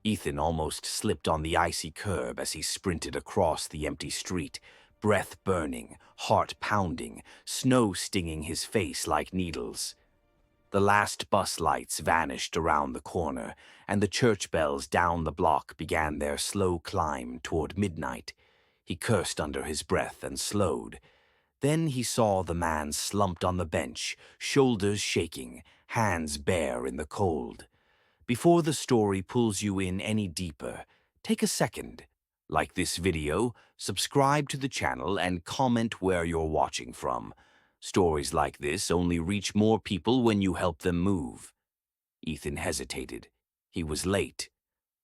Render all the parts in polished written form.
Ethan almost slipped on the icy curb as he sprinted across the empty street, breath burning, heart pounding, snow stinging his face like needles. The last bus lights vanished around the corner, and the church bells down the block began their slow climb toward midnight. He cursed under his breath and slowed. Then he saw the man slumped on the bench, shoulders shaking, hands bare in the cold. Before the story pulls you in any deeper, take a second. Like this video, subscribe to the channel, and comment where you're watching from. Stories like this only reach more people when you help them move. Ethan hesitated. He was late.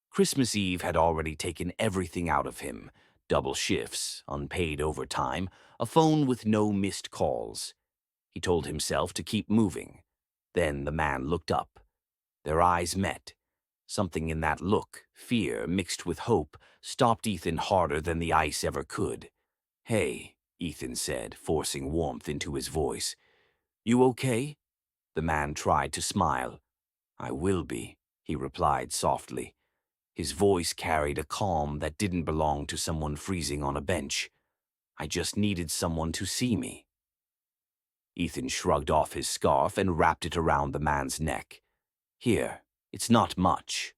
Christmas Eve had already taken everything out of him. Double shifts, unpaid overtime, a phone with no missed calls. He told himself to keep moving. Then the man looked up. Their eyes met. Something in that look, fear mixed with hope, stopped Ethan harder than the ice ever could. "Hey," Ethan said, forcing warmth into his voice. "You okay?" The man tried to smile. "I will be," he replied softly. His voice carried a calm that didn't belong to someone freezing on a bench. "I just needed someone to see me." Ethan shrugged off his scarf and wrapped it around the man's neck. "Here, it's not much."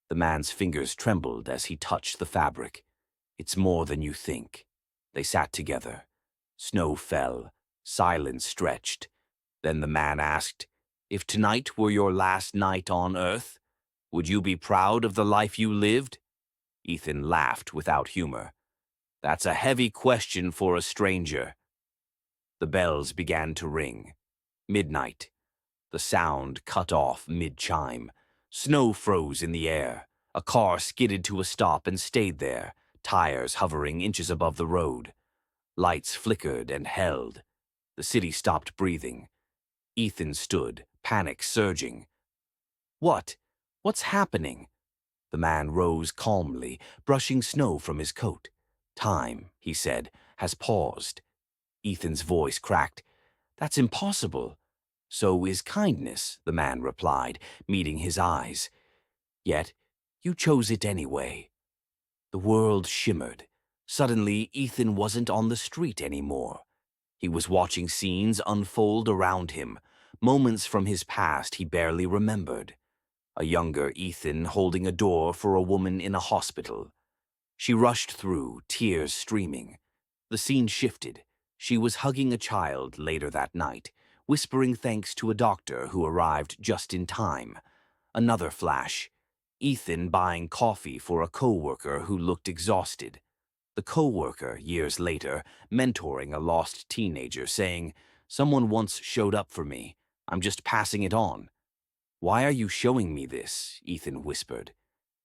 The man's fingers trembled as he touched the fabric. "It's more than you think." They sat together. Snow fell. Silence stretched. Then the man asked, "If tonight were your last night on Earth, would you be proud of the life you lived?" Ethan laughed without humor. "That's a heavy question for a stranger." The bells began to ring. Midnight. The sound cut off mid-chime. Snow froze in the air. A car skidded to a stop and stayed there, tires hovering inches above the road. Lights flickered and held. The city stopped breathing. Ethan stood, panic surging. "What? What's happening?" The man rose calmly, brushing snow from his coat. "Time," he said, "has paused." Ethan's voice cracked. "That's impossible." "So is kindness," the man replied, meeting his eyes. "Yet, you chose it anyway." The world shimmered. Suddenly, Ethan wasn't on the street anymore. He was watching scenes unfold around him, moments from his past he barely remembered. A younger Ethan holding a door for a woman in a hospital. She rushed through, tears streaming. The scene shifted. She was hugging a child later that night, whispering thanks to a doctor who arrived just in time. Another flash. Ethan buying coffee for a coworker who looked exhausted. The coworker, years later, mentoring a lost teenager, saying, "Someone once showed up for me. I'm just passing it on." "Why are you showing me this?" Ethan whispered.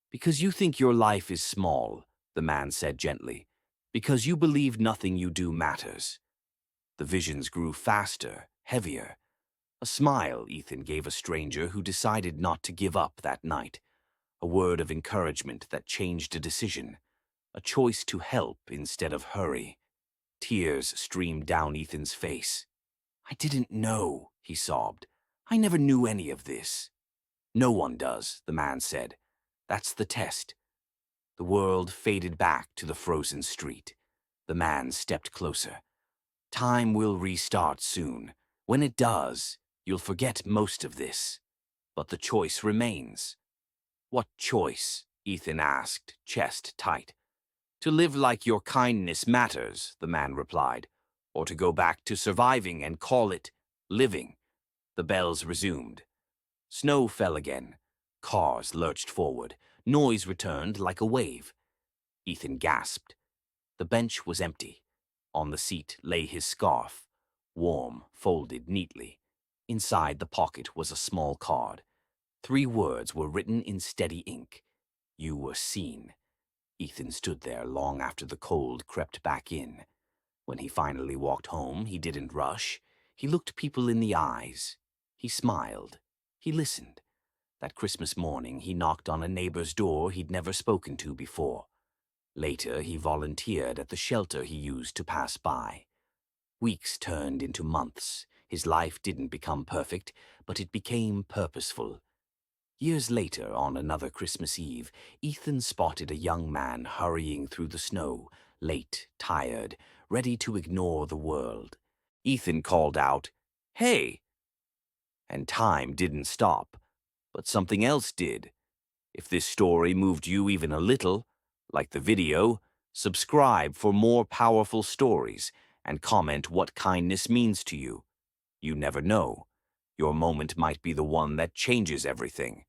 "Because you think your life is small," the man said gently. "Because you believe nothing you do matters." The visions grew faster, heavier. A smile Ethan gave a stranger who decided not to give up that night. A word of encouragement that changed a decision. A choice to help instead of hurry. Tears streamed down Ethan's face. "I didn't know," he sobbed. "I never knew any of this." "No one does," the man said. "That's the test." The world faded back to the frozen street. The man stepped closer. "Time will restart soon. When it does, you'll forget most of this. But the choice remains." "What choice?" Ethan asked, chest tight. "To live like your kindness matters," the man replied, "or to go back to surviving and call it living." The bells resumed. Snow fell again. Cars lurched forward. Noise returned like a wave. Ethan gasped. The bench was empty. On the seat lay his scarf, warm, folded neatly. Inside the pocket was a small card. 3 words were written in steady ink. "You were seen." Ethan stood there long after the cold crept back in. When he finally walked home, he didn't rush. He looked people in the eyes. He smiled. He listened. That Christmas morning, he knocked on a neighbor's door he'd never spoken to before. Later, he volunteered at the shelter he used to pass by. Weeks turned into months. His life didn't become perfect, but it became purposeful. Years later, on another Christmas Eve, Ethan spotted a young man hurrying through the snow, late, tired, ready to ignore the world. Ethan called out, "Hey!" And time didn't stop, but something else did. If this story moved you even a little, like the video, subscribe for more powerful stories and comment what kindness means to you. You never know. Your moment might be the one that changes everything.